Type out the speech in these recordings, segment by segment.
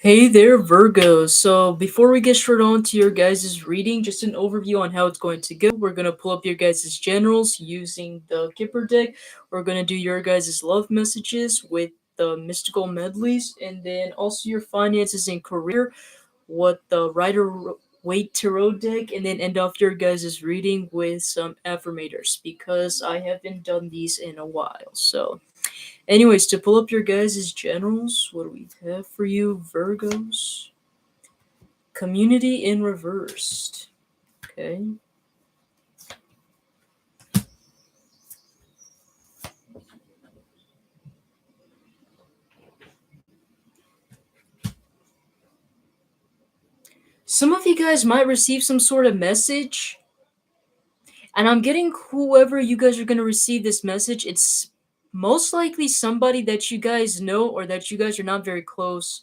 Hey there, Virgo. So before we get straight on to your guys' reading, just an overview on how it's going to go. We're gonna pull up your guys' generals using the Kipper deck. We're gonna do your guys' love messages with the mystical medleys, and then also your finances and career, what the Rider Waite Tarot deck, and then end off your guys' reading with some affirmators because I haven't done these in a while. So anyways, to pull up your guys' generals, what do we have for you, Virgos? Community in reversed. Okay. Some of you guys might receive some sort of message, and I'm getting whoever you guys are going to receive this message, it's most likely somebody that you guys know or that you guys are not very close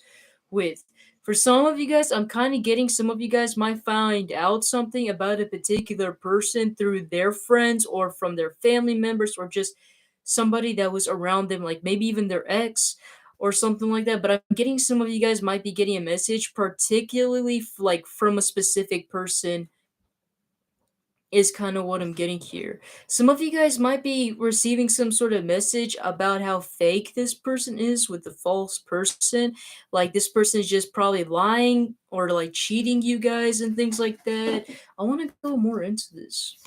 with. For some of you guys, I'm kind of getting some of you guys might find out something about a particular person through their friends or from their family members or just somebody that was around them, like maybe even their ex or something like that. But I'm getting some of you guys might be getting a message, particularly like from a specific person is kind of what I'm getting here. Some of you guys might be receiving some sort of message about how fake this person is with the false person. Like this person is just probably lying or like cheating you guys and things like that. I want to go more into this.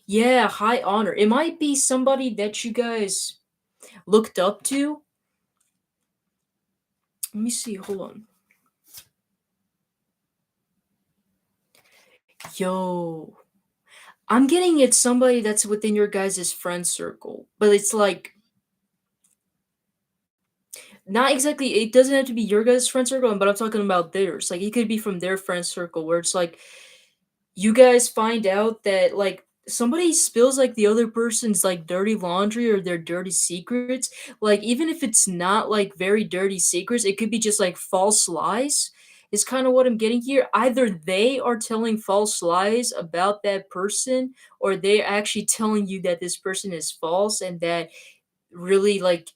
Yeah, high honor. It might be somebody that you guys looked up to. Let me see. Hold on. Yo, I'm getting it's somebody that's within your guys' friend circle, but it's like not exactly, it doesn't have to be your guys' friend circle, but I'm talking about theirs. Like, it could be from their friend circle where it's like you guys find out that like somebody spills like the other person's like dirty laundry or their dirty secrets. Like, even if it's not like very dirty secrets, it could be just like false lies. Is kind of what I'm getting here. Either they are telling false lies about that person, or they're actually telling you that this person is false and that really like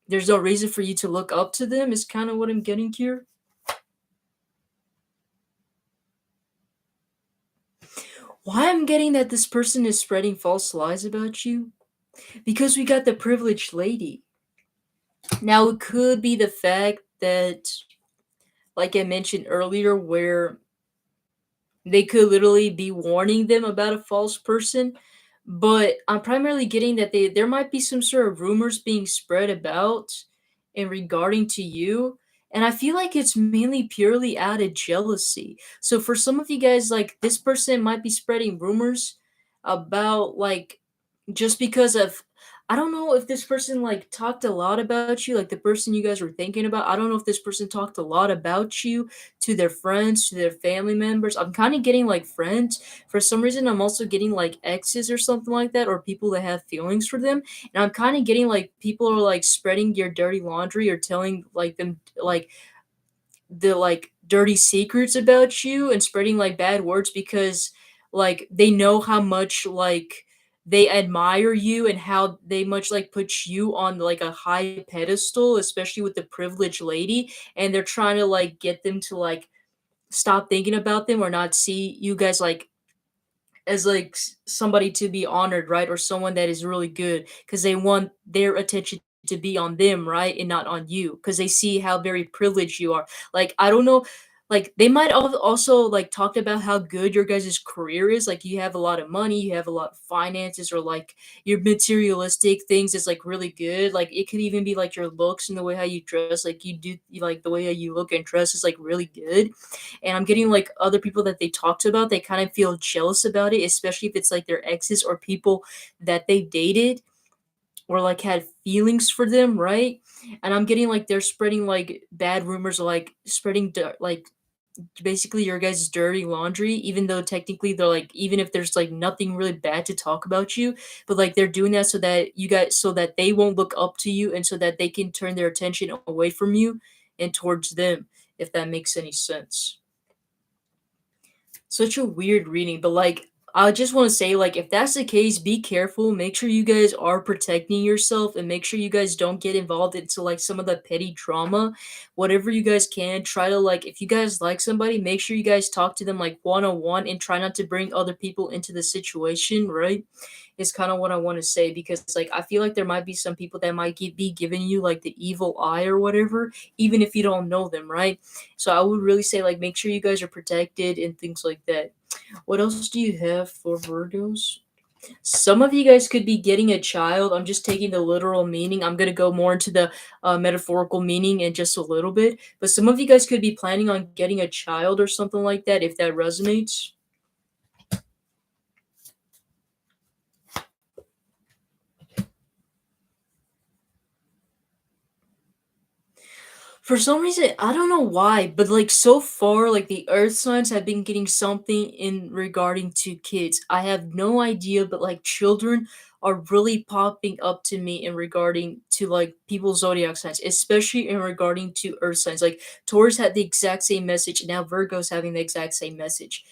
there's no reason for you to look up to them is kind of what I'm getting here. Why I'm getting that this person is spreading false lies about you? Because we got the privileged lady. Now, it could be the fact that, like I mentioned earlier, where they could literally be warning them about a false person, but I'm primarily getting that there might be some sort of rumors being spread about in regarding to you, and I feel like it's mainly purely out of jealousy. So for some of you guys, like this person might be spreading rumors about like just because of, I don't know if this person like talked a lot about you, like the person you guys were thinking about. I don't know if this person talked a lot about you to their friends, to their family members. I'm kind of getting like friends. For some reason, I'm also getting like exes or something like that, or people that have feelings for them. And I'm kind of getting like people are like spreading your dirty laundry or telling like them like the like dirty secrets about you and spreading like bad words because like they know how much like they admire you and how they much like put you on like a high pedestal, especially with the privileged lady, and they're trying to like get them to like stop thinking about them or not see you guys like as like somebody to be honored, right? Or someone that is really good because they want their attention to be on them, right? And not on you because they see how very privileged you are. Like, I don't know. Like they might also like talked about how good your guys' career is. Like you have a lot of money, you have a lot of finances, or like your materialistic things is like really good. Like it could even be like your looks and the way how you dress. Like like the way how you look and dress is like really good, and I'm getting like other people that they talked about, they kind of feel jealous about it, especially if it's like their exes or people that they dated or like had feelings for them, right? And I'm getting like they're spreading like bad rumors, like spreading like basically your guys' dirty laundry, even though technically they're like, even if there's like nothing really bad to talk about you, but like they're doing that so that you guys, so that they won't look up to you and so that they can turn their attention away from you and towards them, if that makes any sense. Such a weird reading, but like I just want to say, like, if that's the case, be careful. Make sure you guys are protecting yourself and make sure you guys don't get involved into like some of the petty drama. Whatever you guys can, try to like, if you guys like somebody, make sure you guys talk to them like one on one and try not to bring other people into the situation, right? Is kind of what I want to say because like I feel like there might be some people that might be giving you like the evil eye or whatever, even if you don't know them, right? So I would really say like make sure you guys are protected and things like that. What else do you have for Virgos? Some of you guys could be getting a child. I'm just taking the literal meaning. I'm going to go more into the metaphorical meaning in just a little bit. But some of you guys could be planning on getting a child or something like that if that resonates. For some reason, I don't know why, but like so far, like the earth signs have been getting something in regarding to kids. I have no idea, but like children are really popping up to me in regarding to like people's zodiac signs, especially in regarding to earth signs. Like Taurus had the exact same message, and now Virgo's having the exact same message.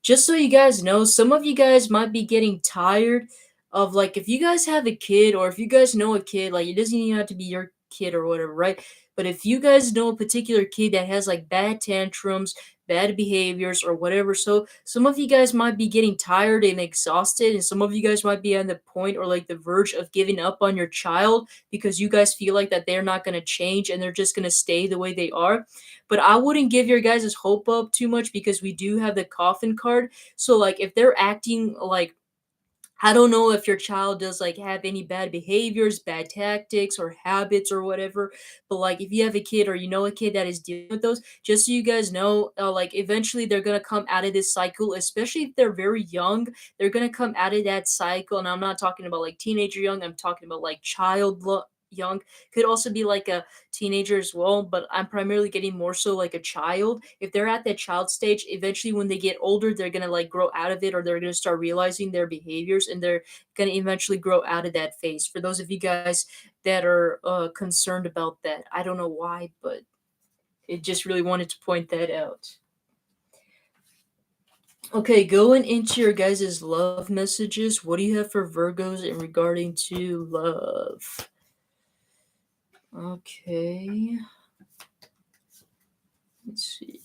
Just so you guys know, some of you guys might be getting tired of like if you guys have a kid or if you guys know a kid, like it doesn't even have to be your kid or whatever, right? But if you guys know a particular kid that has like bad tantrums, bad behaviors, or whatever, so some of you guys might be getting tired and exhausted, and some of you guys might be on the point or like the verge of giving up on your child because you guys feel like that they're not going to change and they're just going to stay the way they are. But I wouldn't give your guys' hope up too much because we do have the coffin card. So, like, if they're acting like I don't know if your child does like have any bad behaviors, bad tactics, or habits or whatever. But like, if you have a kid or you know a kid that is dealing with those, just so you guys know, like eventually they're gonna come out of this cycle. Especially if they're very young, they're gonna come out of that cycle. And I'm not talking about like teenager young. I'm talking about like young. Could also be like a teenager as well, but I'm primarily getting more so like a child. If they're at that child stage, eventually when they get older, they're gonna like grow out of it or they're gonna start realizing their behaviors and they're gonna eventually grow out of that phase. For those of you guys that are concerned about that, I don't know why, but it just really wanted to point that out. Okay, going into your guys' love messages, what do you have for Virgos in regarding to love? Okay, let's see.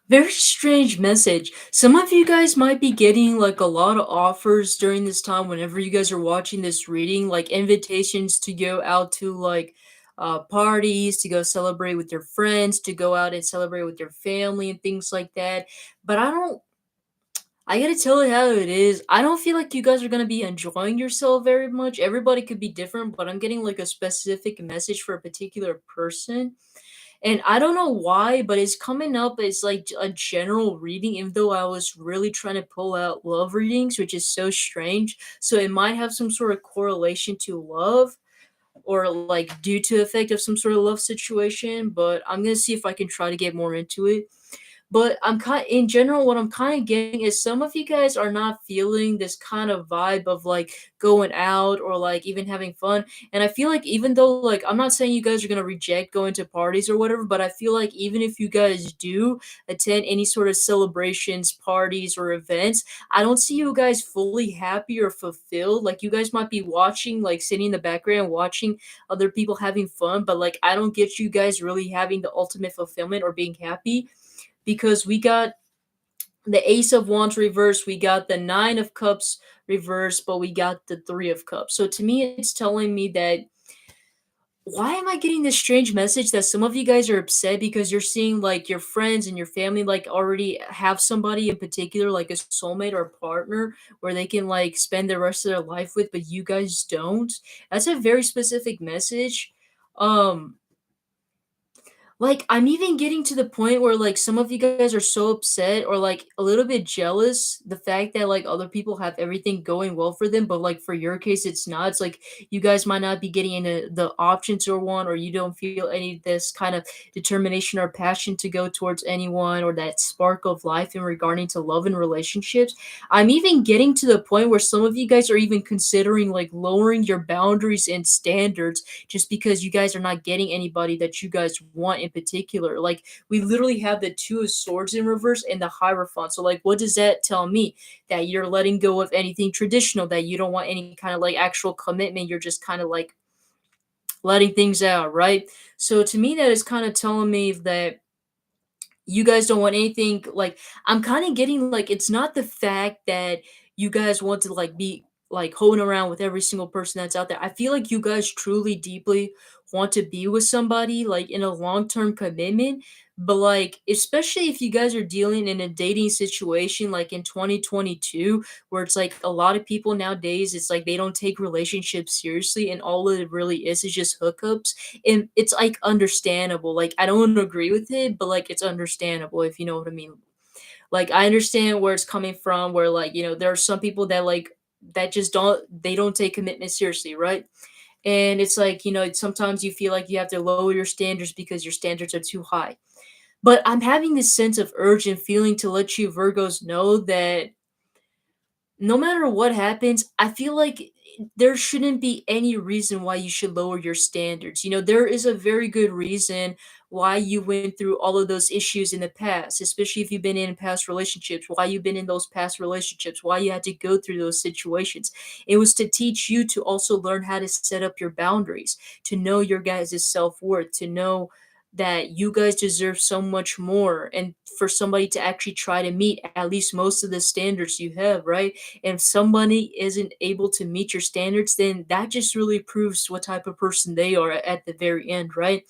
Very strange message. Some of you guys might be getting like a lot of offers during this time whenever you guys are watching this reading, like invitations to go out to like parties, to go celebrate with your friends, to go out and celebrate with your family and things like that. But I gotta tell it how it is. I don't feel like you guys are gonna be enjoying yourself very much. Everybody could be different, but I'm getting like a specific message for a particular person. And I don't know why, but it's coming up as like a general reading, even though I was really trying to pull out love readings, which is so strange. So it might have some sort of correlation to love or like due to effect of some sort of love situation. But I'm gonna see if I can try to get more into it. But I'm kind in general, what I'm kind of getting is some of you guys are not feeling this kind of vibe of like going out or like even having fun. And I feel like even though like I'm not saying you guys are gonna reject going to parties or whatever, but I feel like even if you guys do attend any sort of celebrations, parties, or events, I don't see you guys fully happy or fulfilled. Like you guys might be watching, like sitting in the background watching other people having fun, but like I don't get you guys really having the ultimate fulfillment or being happy because we got the Ace of Wands reverse, we got the Nine of Cups reverse, but we got the Three of Cups. So to me, it's telling me that why am I getting this strange message that some of you guys are upset because you're seeing like your friends and your family like already have somebody in particular, like a soulmate or a partner, where they can like spend the rest of their life with, but you guys don't? That's a very specific message. Um, Like, I'm even getting to the point where, like, some of you guys are so upset or, like, a little bit jealous the fact that, like, other people have everything going well for them, but, like, for your case, it's not. It's like you guys might not be getting into the options or want, or you don't feel any of this kind of determination or passion to go towards anyone or that spark of life in regarding to love and relationships. I'm even getting to the point where some of you guys are even considering, like, lowering your boundaries and standards just because you guys are not getting anybody that you guys want in particular. Like, we literally have the Two of Swords in reverse and the Hierophant. So, like, what does that tell me? That you're letting go of anything traditional, that you don't want any kind of like actual commitment. You're just kind of like letting things out, right? So, to me, that is kind of telling me that you guys don't want anything like I'm kind of getting like it's not the fact that you guys want to like be like holding around with every single person that's out there. I feel like you guys truly deeply want to be with somebody like in a long-term commitment, but like especially if you guys are dealing in a dating situation like in 2022 where it's like a lot of people nowadays it's like they don't take relationships seriously and all it really is just hookups, and it's like understandable. Like I don't agree with it, but like it's understandable if you know what I mean. Like I understand where it's coming from, where like, you know, there are some people that like that just don't take commitment seriously, right? And it's like, you know, sometimes you feel like you have to lower your standards because your standards are too high. But I'm having this sense of urgent feeling to let you Virgos know that no matter what happens, I feel like there shouldn't be any reason why you should lower your standards. You know, there is a very good reason why you went through all of those issues in the past, especially if you've been in past relationships, why you've been in those past relationships, why you had to go through those situations. It was to teach you to also learn how to set up your boundaries, to know your guys' self worth, to know that you guys deserve so much more, and for somebody to actually try to meet at least most of the standards you have, right? If somebody isn't able to meet your standards, then that just really proves what type of person they are at the very end, right?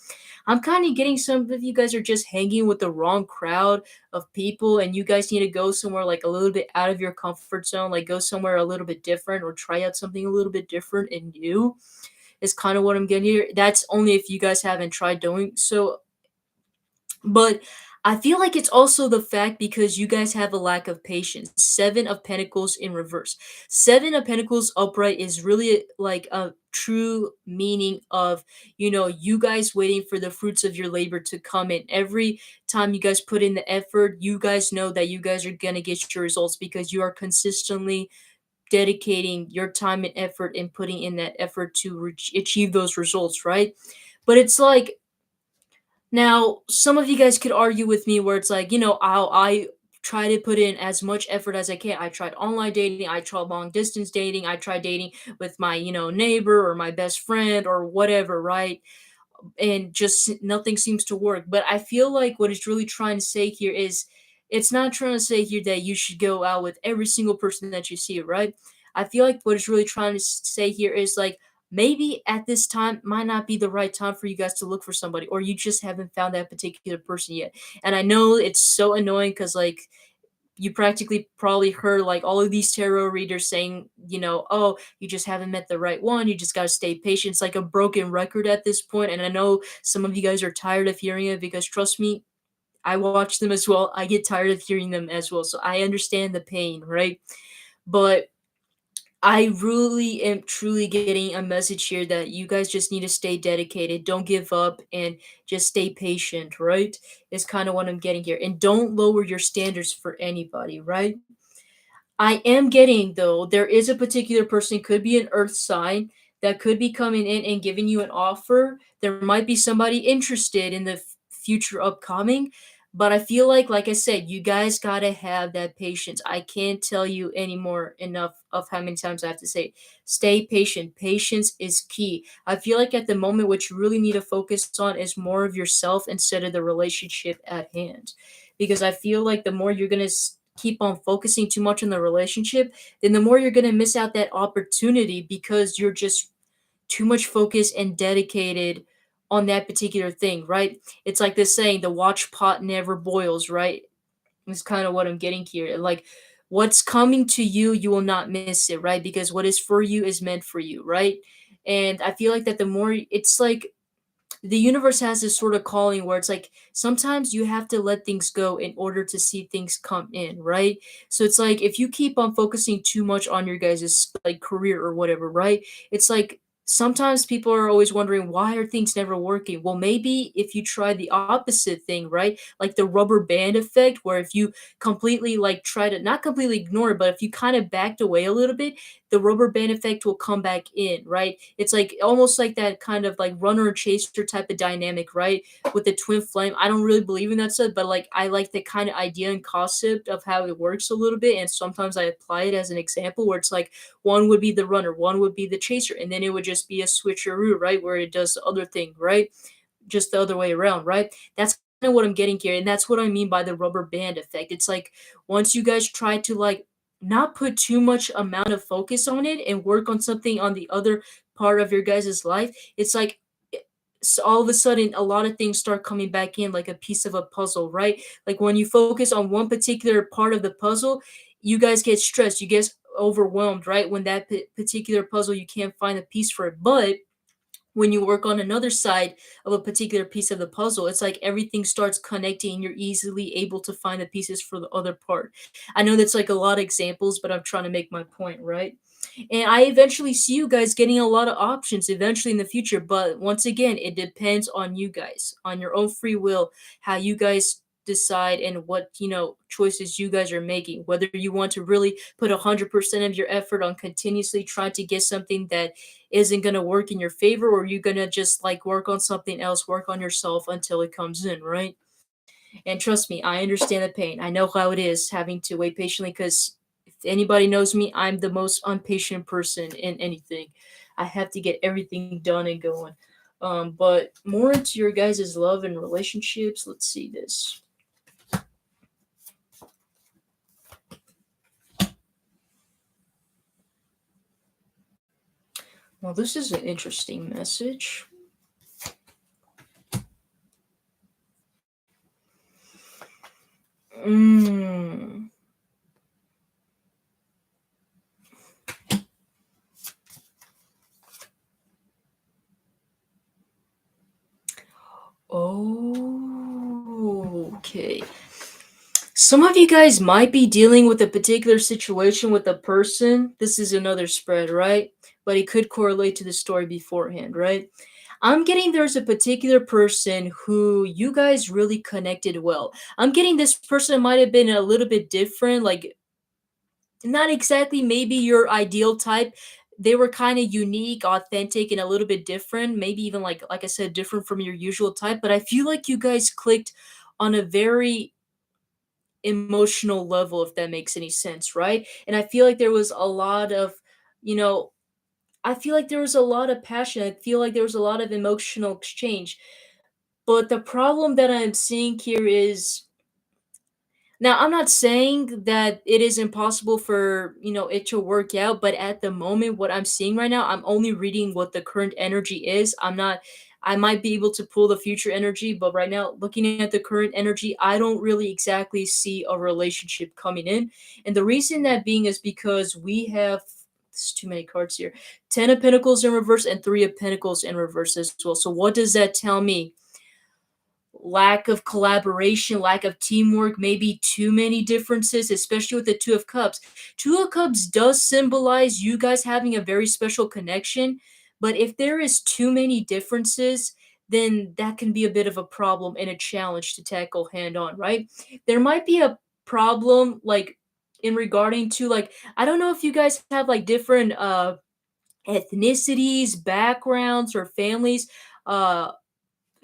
I'm kind of getting some of you guys are just hanging with the wrong crowd of people, and you guys need to go somewhere like a little bit out of your comfort zone, like go somewhere a little bit different or try out something a little bit different and new. Is kind of what I'm getting here. That's only if you guys haven't tried doing so, but I feel like it's also the fact because you guys have a lack of patience. Seven of Pentacles in reverse. Seven of Pentacles upright is really like a true meaning of, you know, you guys waiting for the fruits of your labor to come in. Every time you guys put in the effort, you guys know that you guys are going to get your results because you are consistently dedicating your time and effort and putting in that effort to achieve those results, right? But it's like now, some of you guys could argue with me where it's like, you know, I try to put in as much effort as I can. I tried online dating, I tried long distance dating, I tried dating with my, you know, neighbor or my best friend or whatever, right? And just nothing seems to work. But I feel like what it's really trying to say here is it's not trying to say here that you should go out with every single person that you see, right? I feel like what it's really trying to say here is like maybe at this time might not be the right time for you guys to look for somebody, or you just haven't found that particular person yet. And I know it's so annoying because like you practically probably heard like all of these tarot readers saying, you know, oh, you just haven't met the right one. You just got to stay patient. It's like a broken record at this point. And I know some of you guys are tired of hearing it because trust me, I watch them as well. I get tired of hearing them as well. So I understand the pain, right? But I really am truly getting a message here that you guys just need to stay dedicated. Don't give up and just stay patient, right? Is kind of what I'm getting here. And don't lower your standards for anybody, right? I am getting though, there is a particular person, could be an earth sign, that could be coming in and giving you an offer. There might be somebody interested in the future upcoming, but I feel like I said, you guys got to have that patience. I can't tell you anymore enough of how many times I have to say, stay patient. Patience is key. I feel like at the moment, what you really need to focus on is more of yourself instead of the relationship at hand. Because I feel like the more you're going to keep on focusing too much on the relationship, then the more you're going to miss out that opportunity because you're just too much focused and dedicated on that particular thing, right? It's like this saying, the watch pot never boils, right? It's kind of what I'm getting here. Like, what's coming to you, you will not miss it, right? Because what is for you is meant for you, right? And I feel like that the more it's like the universe has this sort of calling where it's like sometimes you have to let things go in order to see things come in, right? So it's like if you keep on focusing too much on your guys' like career or whatever, right? It's like sometimes people are always wondering why are things never working. Well, maybe if you try the opposite thing, right? Like the rubber band effect, where if you completely like try to not completely ignore it, but if you kind of backed away a little bit, the rubber band effect will come back in, right? It's like almost like that kind of like runner and chaser type of dynamic, right? With the twin flame. I don't really believe in that stuff, but like I like the kind of idea and concept of how it works a little bit. And sometimes I apply it as an example where it's like one would be the runner, one would be the chaser, and then it would just be a switcheroo, right? Where it does the other thing, right? Just the other way around, right? That's kind of what I'm getting here. And that's what I mean by the rubber band effect. It's like once you guys try to like not put too much amount of focus on it and work on something on the other part of your guys' life, it's like so all of a sudden a lot of things start coming back in like a piece of a puzzle, right? Like when you focus on one particular part of the puzzle, you guys get stressed, you get overwhelmed, right? When that particular puzzle you can't find a piece for it. But when you work on another side of a particular piece of the puzzle, it's like everything starts connecting and you're easily able to find the pieces for the other part. I know that's like a lot of examples, but I'm trying to make my point, right? And I eventually see you guys getting a lot of options eventually in the future. But once again, it depends on you guys, on your own free will, how you guys decide and what choices you guys are making, whether you want to really put 100% of your effort on continuously trying to get something that isn't going to work in your favor, or you're going to just like work on something else, work on yourself until it comes in, right? And trust me, I understand the pain. I know how it is having to wait patiently because if anybody knows me, I'm the most impatient person in anything. I have to get everything done and going. But more into your guys' love and relationships. Let's see this. Well, this is an interesting message. Mm. Oh, okay. Some of you guys might be dealing with a particular situation with a person. This is another spread, right? But it could correlate to the story beforehand, right? I'm getting there's a particular person who you guys really connected well. I'm getting this person might have been a little bit different, like not exactly maybe your ideal type. They were kind of unique, authentic, and a little bit different. Maybe even like I said, different from your usual type. But I feel like you guys clicked on a very emotional level, if that makes any sense, right? And I feel like there was a lot of, you know, I feel like there was a lot of passion. I feel like there was a lot of emotional exchange. But the problem that I'm seeing here is now, I'm not saying that it is impossible for, it to work out, but at the moment, what I'm seeing right now, I'm only reading what the current energy is. I might be able to pull the future energy, but right now, looking at the current energy, I don't really exactly see a relationship coming in. And the reason that being is because we have, there's too many cards here, 10 of Pentacles in reverse and 3 of Pentacles in reverse as well. So, what does that tell me? Lack of collaboration, lack of teamwork, maybe too many differences, especially with the Two of Cups. Two of Cups does symbolize you guys having a very special connection, but if there is too many differences, then that can be a bit of a problem and a challenge to tackle hand on, right? There might be a problem like in regarding to like I don't know if you guys have like different ethnicities, backgrounds or families.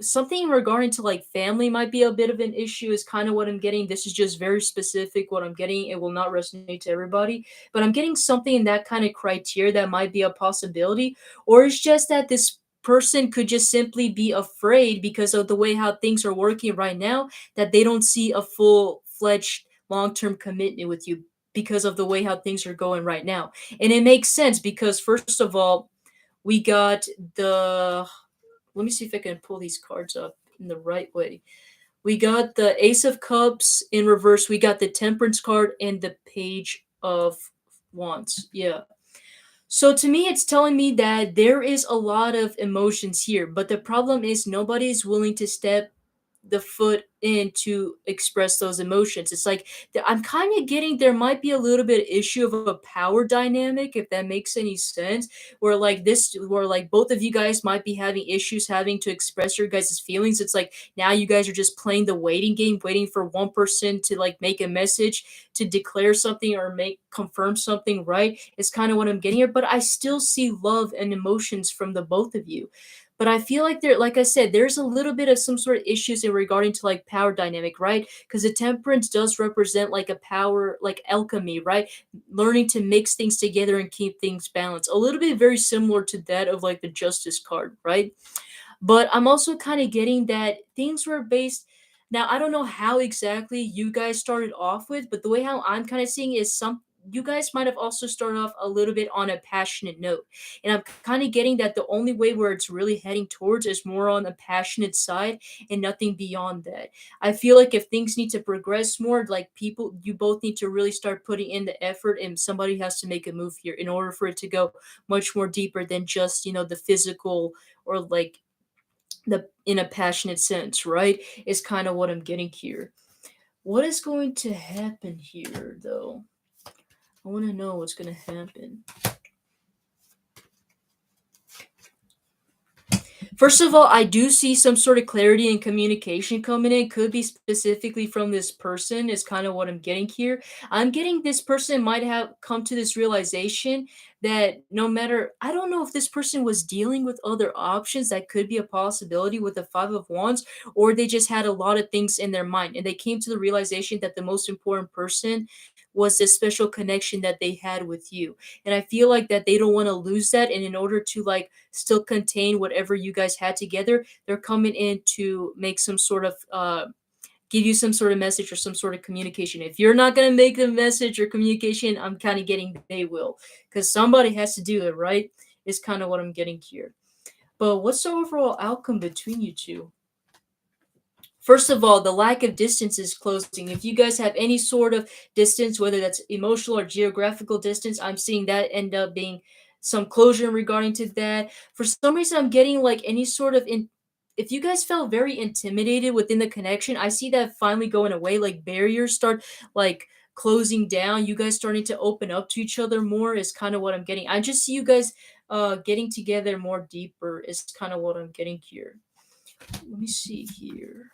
Something regarding to like family might be a bit of an issue is kind of what I'm getting. This is just very specific what I'm getting. It will not resonate to everybody, but I'm getting something in that kind of criteria that might be a possibility. Or it's just that this person could just simply be afraid because of the way how things are working right now, that they don't see a full-fledged long-term commitment with you because of the way how things are going right now. And it makes sense because first of all, we got the let me see if I can pull these cards up in the right way. We got the Ace of Cups in reverse. We got the Temperance card and the Page of Wands. Yeah. So to me, it's telling me that there is a lot of emotions here, but the problem is nobody is willing to step the foot in to express those emotions. It's like I'm kind of getting there might be a little bit issue of a power dynamic, if that makes any sense, where like both of you guys might be having issues having to express your guys' feelings. It's like now you guys are just playing the waiting game, waiting for one person to like make a message to declare something or make confirm something, right? It's kind of what I'm getting here, but I still see love and emotions from the both of you. But I feel like there, like I said, there's a little bit of some sort of issues in regarding to like power dynamic, right? Because the temperance does represent like a power, like alchemy, right? Learning to mix things together and keep things balanced. A little bit very similar to that of like the justice card, right? But I'm also kind of getting that things were based. Now, I don't know how exactly you guys started off with, but the way how I'm kind of seeing is some you guys might have also started off a little bit on a passionate note. And I'm kind of getting that the only way where it's really heading towards is more on the passionate side and nothing beyond that. I feel like if things need to progress more, like people, you both need to really start putting in the effort and somebody has to make a move here in order for it to go much more deeper than just, the physical or like the in a passionate sense, right? Is kind of what I'm getting here. What is going to happen here, though? I want to know what's going to happen. First of all, I do see some sort of clarity and communication coming in. Could be specifically from this person, is kind of what I'm getting here. I'm getting this person might have come to this realization that no matter, I don't know if this person was dealing with other options that could be a possibility with the Five of Wands, or they just had a lot of things in their mind and they came to the realization that the most important person was this special connection that they had with you. And I feel like that they don't want to lose that. And in order to like still contain whatever you guys had together, they're coming in to make some sort of give you some sort of message or some sort of communication. If you're not going to make the message or communication, I'm kind of getting they will, because somebody has to do it, right? Is kind of what I'm getting here. But what's the overall outcome between you two? First of all, the lack of distance is closing. If you guys have any sort of distance, whether that's emotional or geographical distance, I'm seeing that end up being some closure regarding to that. For some reason, I'm getting like any sort of if you guys felt very intimidated within the connection, I see that finally going away. Like barriers start like closing down. You guys starting to open up to each other more is kind of what I'm getting. I just see you guys getting together more deeper is kind of what I'm getting here. Let me see here.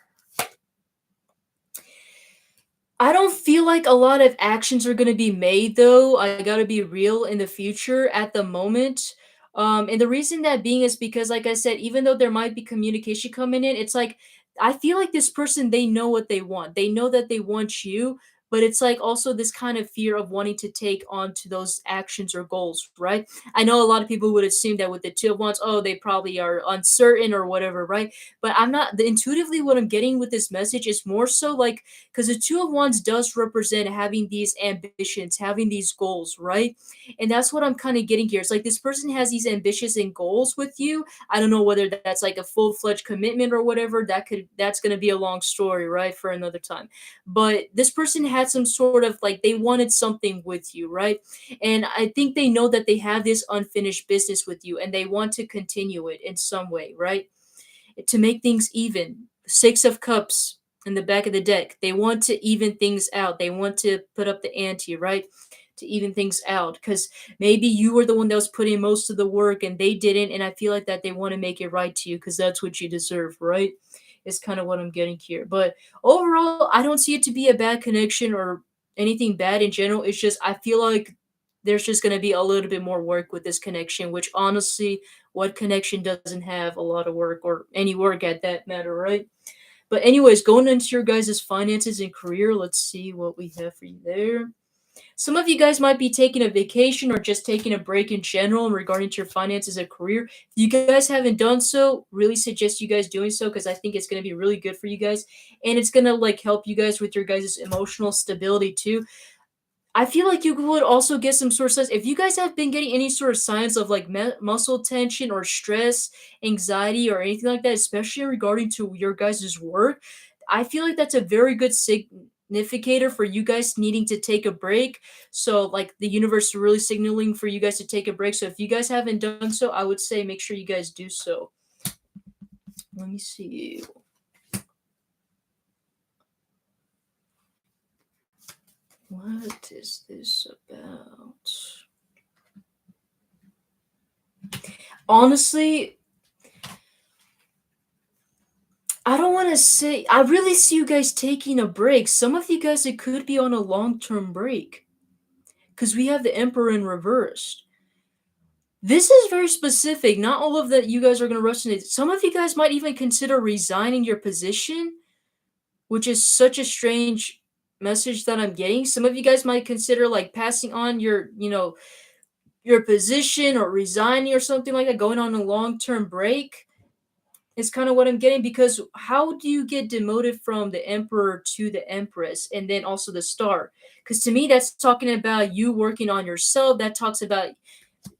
I don't feel like a lot of actions are gonna be made though. I gotta be real in the future at the moment. And the reason that being is because, like I said, even though there might be communication coming in, it's like I feel like this person they know what they want. They know that they want you, but it's like also this kind of fear of wanting to take on to those actions or goals, right? I know a lot of people would assume that with the two of wands, oh, they probably are uncertain or whatever, right? But I'm not the intuitively what I'm getting with this message is more so like because the two of wands does represent having these ambitions, having these goals, right? And that's what I'm kind of getting here. It's like this person has these ambitions and goals with you. I don't know whether that's like a full-fledged commitment or whatever. That's going to be a long story, right, for another time. But this person had some sort of like they wanted something with you, right? And I think they know that they have this unfinished business with you and they want to continue it in some way, right? To make things even. Six of Cups in the back of the deck. They want to even things out. They want to put up the ante, right? To even things out. Because maybe you were the one that was putting most of the work and they didn't. And I feel like that they want to make it right to you because that's what you deserve, right? Is kind of what I'm getting here. But overall, I don't see it to be a bad connection or anything bad in general. It's just I feel like there's just going to be a little bit more work with this connection, which honestly, what connection doesn't have a lot of work or any work at that matter, right? But anyways, going into your guys' finances and career, let's see what we have for you there. Some of you guys might be taking a vacation or just taking a break in general in regarding to your finances and career. If you guys haven't done so, really suggest you guys doing so because I think it's going to be really good for you guys and it's going to like help you guys with your guys' emotional stability too. I feel like you would also get some sort of signs if you guys have been getting any sort of signs of like muscle tension or stress, anxiety, or anything like that, especially regarding to your guys' work. I feel like that's a very good significator for you guys needing to take a break. So like the universe is really signaling for you guys to take a break. So if you guys haven't done so, I would say make sure you guys do so. Let me see. What is this about? Honestly, I don't want to say, I really see you guys taking a break. Some of you guys, it could be on a long-term break because we have the Emperor in reversed. This is very specific. Not all of that you guys are going to resonate. Some of you guys might even consider resigning your position, which is such a strange message that I'm getting. Some of you guys might consider like passing on your, your position or resigning or something like that, going on a long-term break. Is kind of what I'm getting, because how do you get demoted from the emperor to the empress and then also the star? Because to me, that's talking about you working on yourself. That talks about,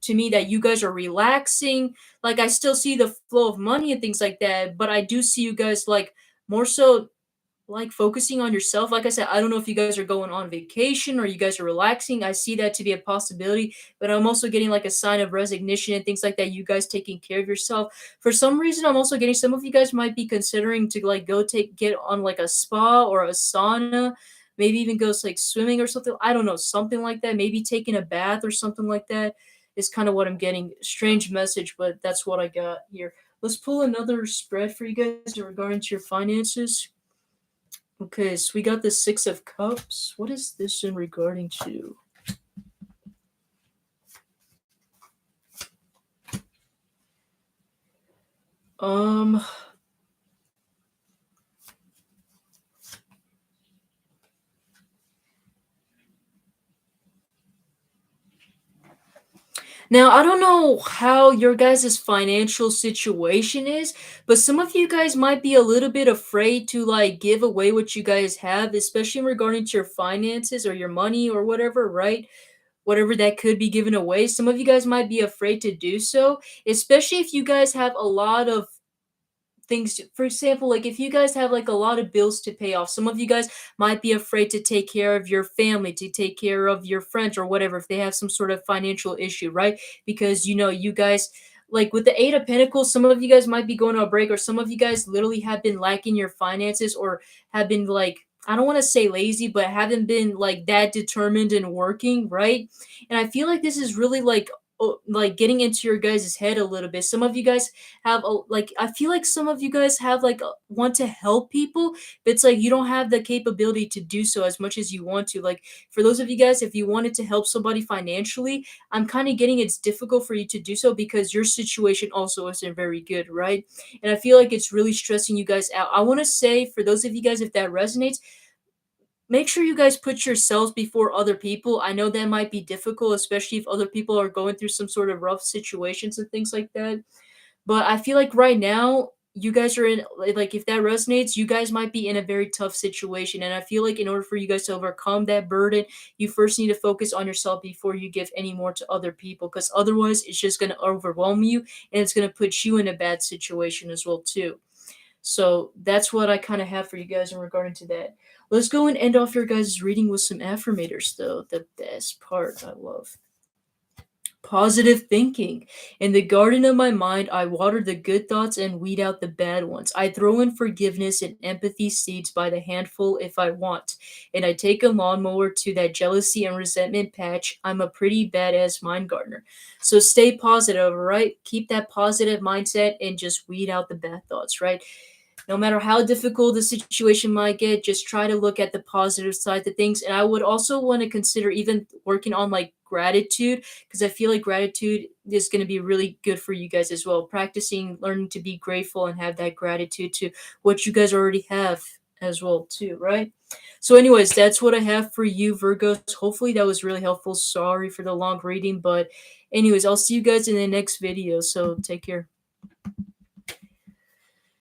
to me, that you guys are relaxing. Like, I still see the flow of money and things like that, but I do see you guys like more so like focusing on yourself. Like I said, I don't know if you guys are going on vacation or you guys are relaxing. I see that to be a possibility, but I'm also getting like a sign of resignation and things like that. You guys taking care of yourself. For some reason, I'm also getting some of you guys might be considering to like go get on like a spa or a sauna, maybe even go like swimming or something. I don't know, something like that. Maybe taking a bath or something like that is kind of what I'm getting. Strange message, but that's what I got here. Let's pull another spread for you guys regarding to your finances. Okay, so we got the Six of Cups. What is this in regarding to? Um, Now, I don't know how your guys' financial situation is, but some of you guys might be a little bit afraid to like give away what you guys have, especially regarding to your finances or your money or whatever, right? Whatever that could be given away. Some of you guys might be afraid to do so, especially if you guys have a lot of for example, like if you guys have like a lot of bills to pay off, some of you guys might be afraid to take care of your family, to take care of your friends or whatever, if they have some sort of financial issue, right? Because you guys, like with the Eight of Pentacles, some of you guys might be going on a break, or some of you guys literally have been lacking your finances, or have been like, I don't want to say lazy, but haven't been like that determined in working, right? And I feel like this is really like getting into your guys' head a little bit. Some of you guys have like, I feel like some of you guys have like want to help people, but it's like you don't have the capability to do so as much as you want to. Like, for those of you guys, if you wanted to help somebody financially, I'm kind of getting it's difficult for you to do so because your situation also isn't very good, right? And I feel like it's really stressing you guys out. I want to say, for those of you guys, if that resonates, make sure you guys put yourselves before other people. I know that might be difficult, especially if other people are going through some sort of rough situations and things like that. But I feel like right now, you guys are in, like, if that resonates, you guys might be in a very tough situation. And I feel like in order for you guys to overcome that burden, you first need to focus on yourself before you give any more to other people. Because otherwise, it's just going to overwhelm you, and it's going to put you in a bad situation as well, too. So that's what I kind of have for you guys in regarding to that. Let's go and end off your guys' reading with some affirmators, though. The best part I love. Positive thinking. In the garden of my mind, I water the good thoughts and weed out the bad ones. I throw in forgiveness and empathy seeds by the handful if I want. And I take a lawnmower to that jealousy and resentment patch. I'm a pretty badass mind gardener. So stay positive, right? Keep that positive mindset and just weed out the bad thoughts, right? No matter how difficult the situation might get, just try to look at the positive side of things. And I would also want to consider even working on like gratitude, because I feel like gratitude is going to be really good for you guys as well. Practicing learning to be grateful and have that gratitude to what you guys already have as well too, right? So anyways, that's what I have for you, Virgos. Hopefully that was really helpful. Sorry for the long reading, but anyways, I'll see you guys in the next video. So take care.